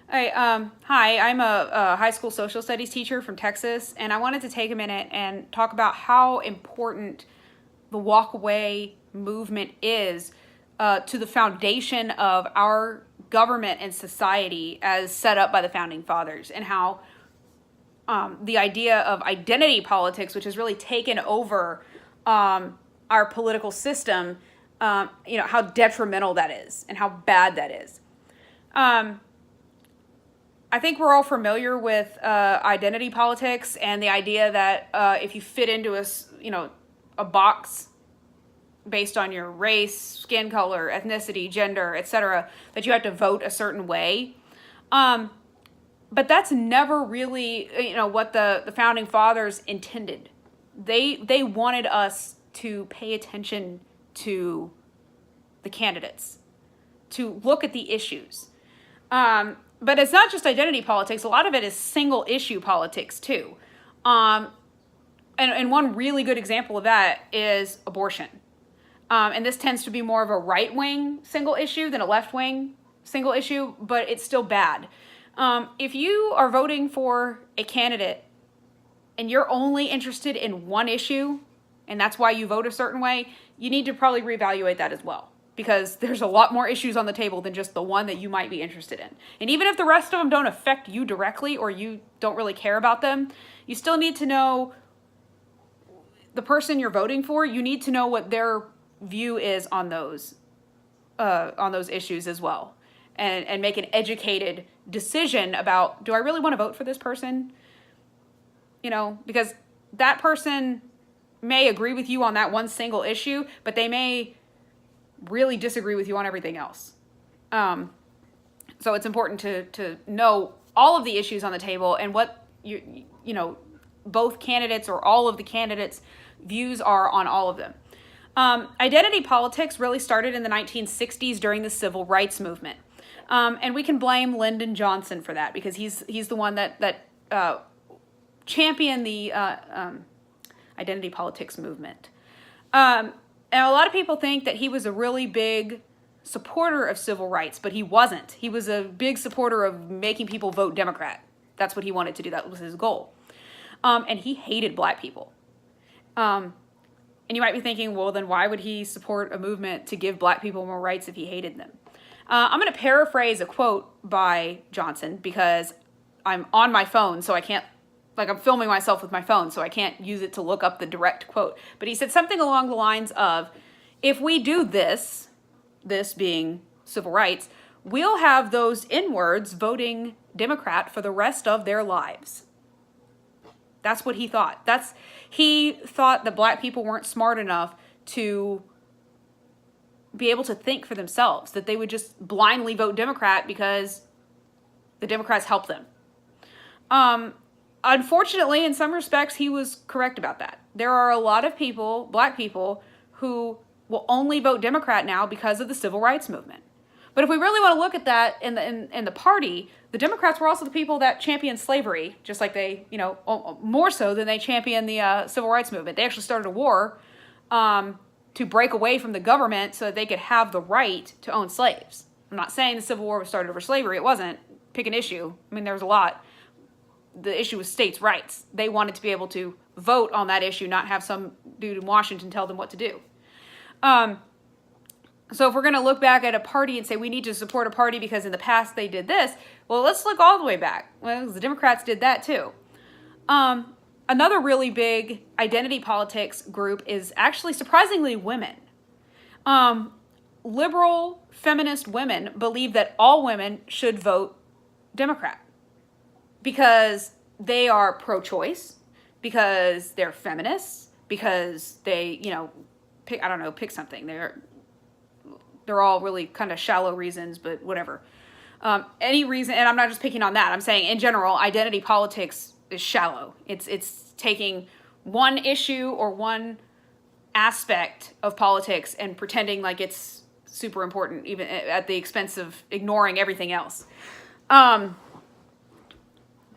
Hi, I'm a high school social studies teacher from Texas, and I wanted to take a minute and talk about how important the walkaway movement is to the foundation of our government and society as set up by the founding fathers, and how the idea of identity politics, which has really taken over our political system, how detrimental that is and how bad that is. I think we're all familiar with identity politics and the idea that if you fit into a box based on your race, skin color, ethnicity, gender, etc., that you have to vote a certain way. But that's never really what the founding fathers intended. They wanted us to pay attention to the candidates, to look at the issues. But it's not just identity politics. A lot of it is single issue politics too. And one really good example of that is abortion. And this tends to be more of a right-wing single issue than a left-wing single issue, but it's still bad. If you are voting for a candidate and you're only interested in one issue, and that's why you vote a certain way, you need to probably reevaluate that as well. Because there's a lot more issues on the table than just the one that you might be interested in. And even if the rest of them don't affect you directly or you don't really care about them, you still need to know the person you're voting for. You need to know what their view is on those issues as well. And make an educated decision about, do I really want to vote for this person? Because that person may agree with you on that one single issue, but they may really disagree with you on everything else. So it's important to know all of the issues on the table and what both candidates or all of the candidates' views are on all of them. Identity politics really started in the 1960s during the civil rights movement. And we can blame Lyndon Johnson for that because he's the one that championed the identity politics movement. And a lot of people think that he was a really big supporter of civil rights, but he wasn't. He was a big supporter of making people vote Democrat. That's what he wanted to do. That was his goal. And he hated black people. And you might be thinking, well, then why would he support a movement to give black people more rights if he hated them? I'm going to paraphrase a quote by Johnson because I'm on my phone, so I can't, I'm filming myself with my phone, so I can't use it to look up the direct quote. But he said something along the lines of, if we do this being civil rights, we'll have those N-words voting Democrat for the rest of their lives. That's what he thought. He thought that black people weren't smart enough to be able to think for themselves, that they would just blindly vote Democrat because the Democrats help them. Unfortunately, in some respects, he was correct about that. There are a lot of people, black people, who will only vote Democrat now because of the civil rights movement. But if we really want to look at that in the party, the Democrats were also the people that championed slavery, just like they, more so than they championed the civil rights movement. They actually started a war to break away from the government so that they could have the right to own slaves. I'm not saying the Civil War was started over slavery. It wasn't. Pick an issue. I mean, there was a lot. The issue was states' rights. They wanted to be able to vote on that issue, not have some dude in Washington tell them what to do. So if we're going to look back at a party and say we need to support a party because in the past they did this, well, let's look all the way back. Well, the Democrats did that too. Another really big identity politics group is actually surprisingly women. Liberal feminist women believe that all women should vote Democrat because they are pro-choice, because they're feminists, because they, pick something. They're all really kind of shallow reasons, but whatever. Any reason, and I'm not just picking on that. I'm saying in general, identity politics is shallow. It's taking one issue or one aspect of politics and pretending like it's super important, even at the expense of ignoring everything else.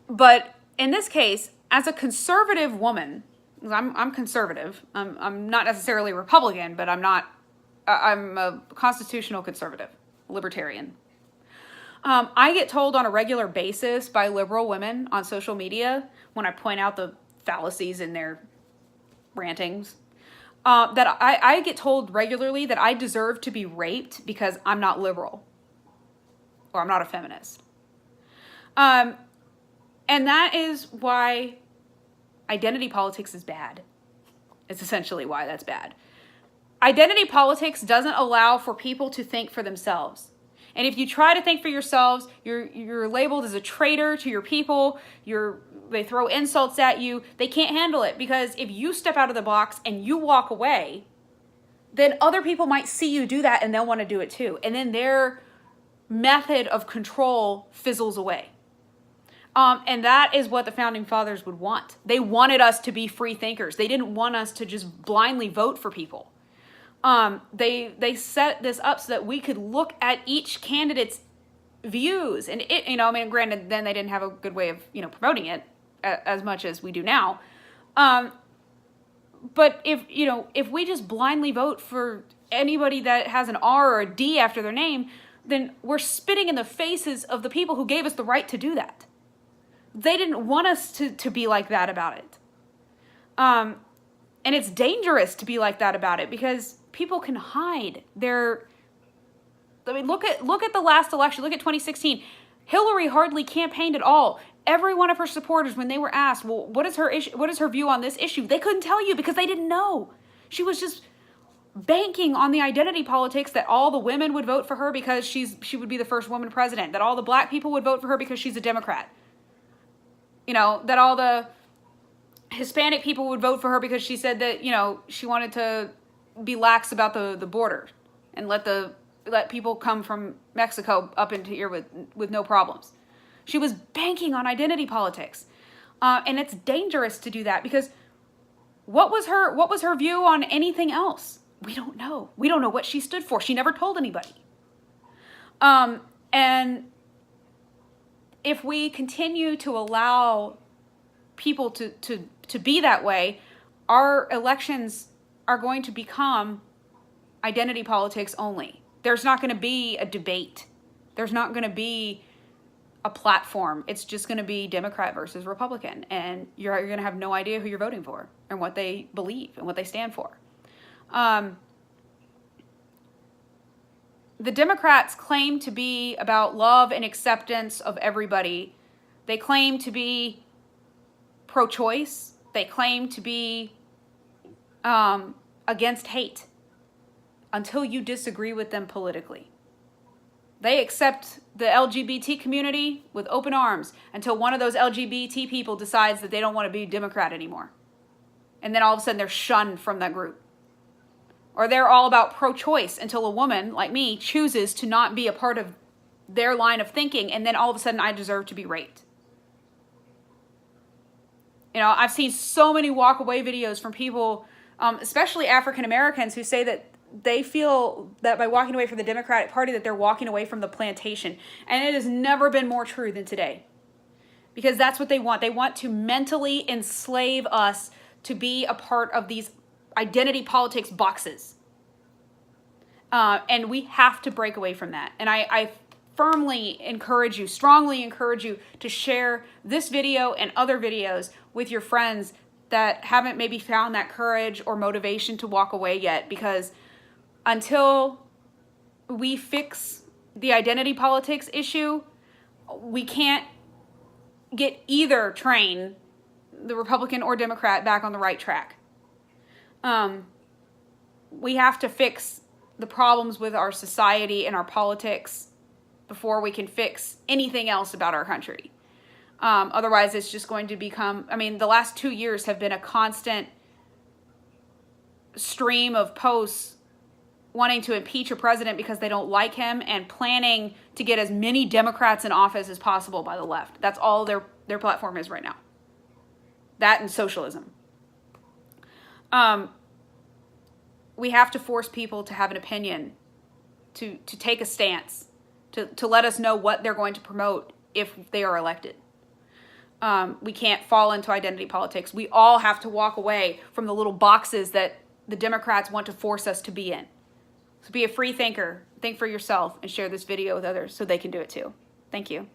But in this case, as a conservative woman, I'm conservative. I'm not necessarily Republican, but I'm a constitutional conservative, libertarian. I get told on a regular basis by liberal women on social media when I point out the fallacies in their rantings, that I get told regularly that I deserve to be raped because I'm not liberal or I'm not a feminist. And that is why identity politics is bad. It's essentially why that's bad. Identity politics doesn't allow for people to think for themselves. And if you try to think for yourselves, you're labeled as a traitor to your people. They throw insults at you. They can't handle it, because if you step out of the box and you walk away, then other people might see you do that and they'll want to do it too. And then their method of control fizzles away. And that is what the founding fathers would want. They wanted us to be free thinkers. They didn't want us to just blindly vote for people. They set this up so that we could look at each candidate's views, and granted, then they didn't have a good way of, promoting it as much as we do now. But if we just blindly vote for anybody that has an R or a D after their name, then we're spitting in the faces of the people who gave us the right to do that. They didn't want us to be like that about it. And it's dangerous to be like that about it, because people can hide their... look at the last election. Look at 2016. Hillary hardly campaigned at all. Every one of her supporters, when they were asked, well, what is her issue? What is her view on this issue? They couldn't tell you because they didn't know. She was just banking on the identity politics that all the women would vote for her because she would be the first woman president, that all the black people would vote for her because she's a Democrat. That all the Hispanic people would vote for her because she said that, she wanted to be lax about the border and let people come from Mexico up into here with no problems. She was banking on identity politics. And it's dangerous to do that, because what was her view on anything else? We don't know. We don't know what she stood for. She never told anybody. And if we continue to allow people to be that way, our elections are going to become identity politics only. There's not going to be a debate. There's not going to be a platform. It's just going to be Democrat versus Republican. And you're going to have no idea who you're voting for and what they believe and what they stand for. The Democrats claim to be about love and acceptance of everybody. They claim to be pro-choice. They claim to be against hate until you disagree with them politically. They accept the LGBT community with open arms until one of those LGBT people decides that they don't want to be a Democrat anymore. And then all of a sudden they're shunned from that group. Or they're all about pro-choice until a woman like me chooses to not be a part of their line of thinking, and then all of a sudden I deserve to be raped. I've seen so many walk-away videos from people, especially African Americans, who say that they feel that by walking away from the Democratic Party that they're walking away from the plantation. And it has never been more true than today. Because that's what they want. They want to mentally enslave us to be a part of these identity politics boxes. And we have to break away from that. And I firmly encourage you, strongly encourage you to share this video and other videos with your friends that haven't maybe found that courage or motivation to walk away yet, because until we fix the identity politics issue, we can't get either train, the Republican or Democrat, back on the right track. We have to fix the problems with our society and our politics before we can fix anything else about our country. Otherwise, it's just going to become, the last 2 years have been a constant stream of posts wanting to impeach a president because they don't like him, and planning to get as many Democrats in office as possible by the left. That's all their platform is right now. That and socialism. We have to force people to have an opinion, to take a stance, to let us know what they're going to promote if they are elected. We can't fall into identity politics. We all have to walk away from the little boxes that the Democrats want to force us to be in. So be a free thinker, think for yourself, and share this video with others so they can do it too. Thank you.